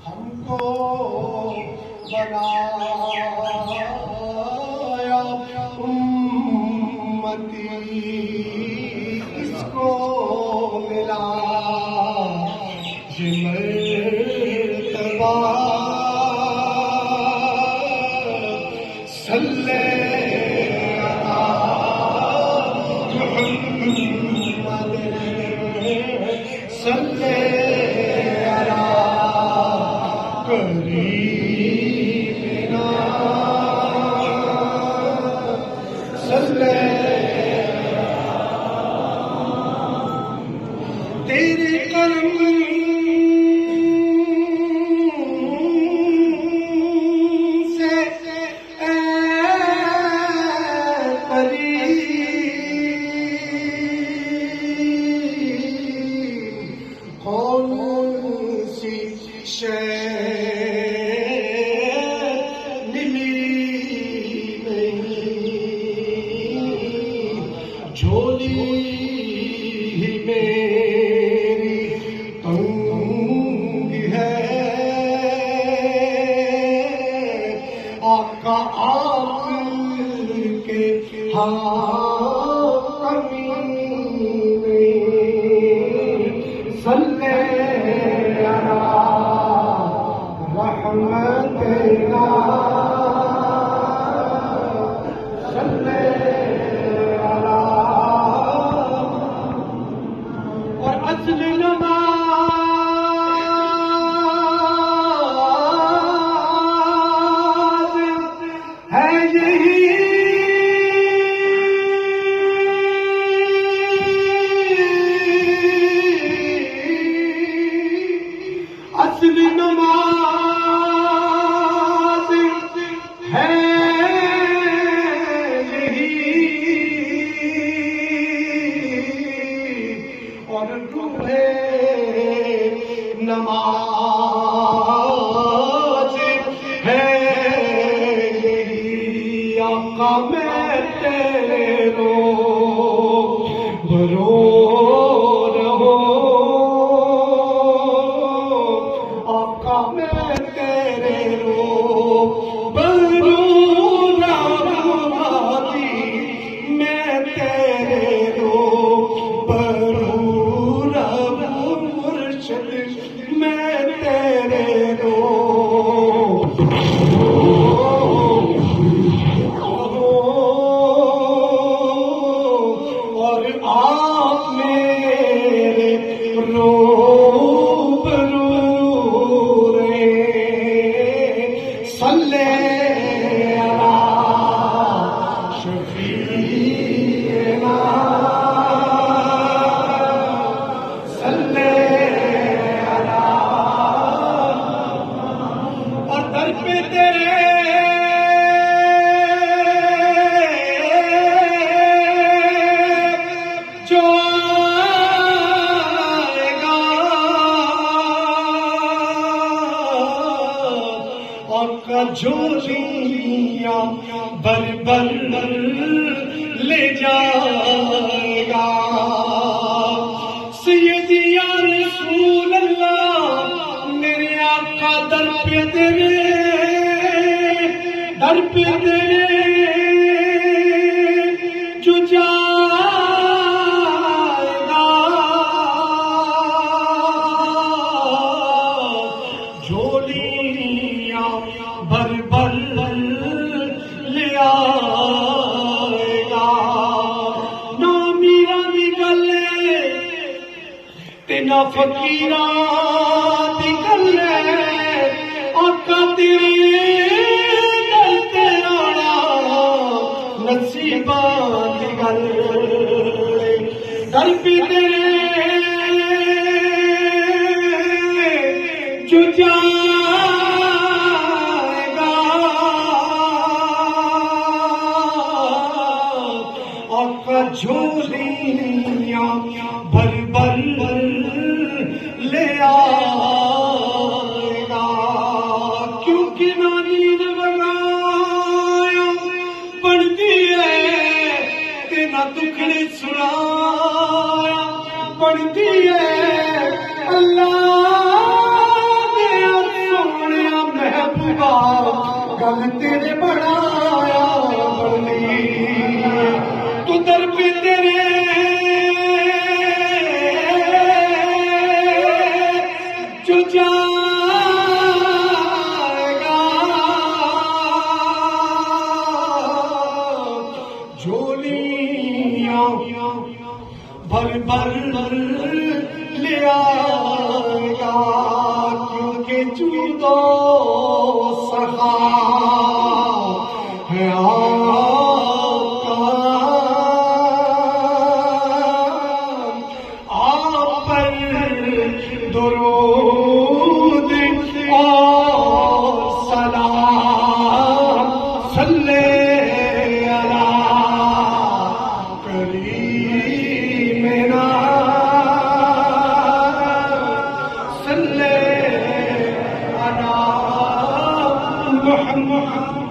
ہم کو بنایا امتی، اس کو ملا یہ مرتبہ، صلی صلی قریبنا صلی، تیرے کرم سے اے قریب، کون سی شے جھولی میری تنگ ہے، آقا آپ کے کمی نہیں، صلی علی رحمتنا صلی اصل نماز ہے یہی، اصل نماز ہے نماز ہے یہی، آقا میں تیرے روبرو رہو، آقا میں تیرے روبرو رہو، میں تیرے روبرو میں تیرے اور آپ میرے روبرو رے، صلی علی شفیعنا صلی، در پہ تیرے جو آئے گا، آقا جھولیاں بھر بھر لے جائے گا، سیدی یا رسول اللہ میرے آقا در پہ تیرے، در پہ تیرے جو جائے گا، جھولیاں بھر بھر لے آئے گا، نہ میرا نکلے تینا فقیران نکلے، آقا تیرے نصیبات گل در پہ تیرے جو جائے گا، آقا جھولیاں بھر بھر لے آئے گا، کیونکہ نانی نے بنایا بنتی ہے کہ نہ دکھڑے سنا بڑھتی ہے اللہ دیا سونے محبوبہ گل تیرے بڑھایا بڑھنی تو در پہ تیرے جو جائے گا جھولیاں بھر بھر لے آئے گا کیونکہ جود و سخا ہے آپ پر درود اور سلام صلی علی کریمنا صلی علی محمد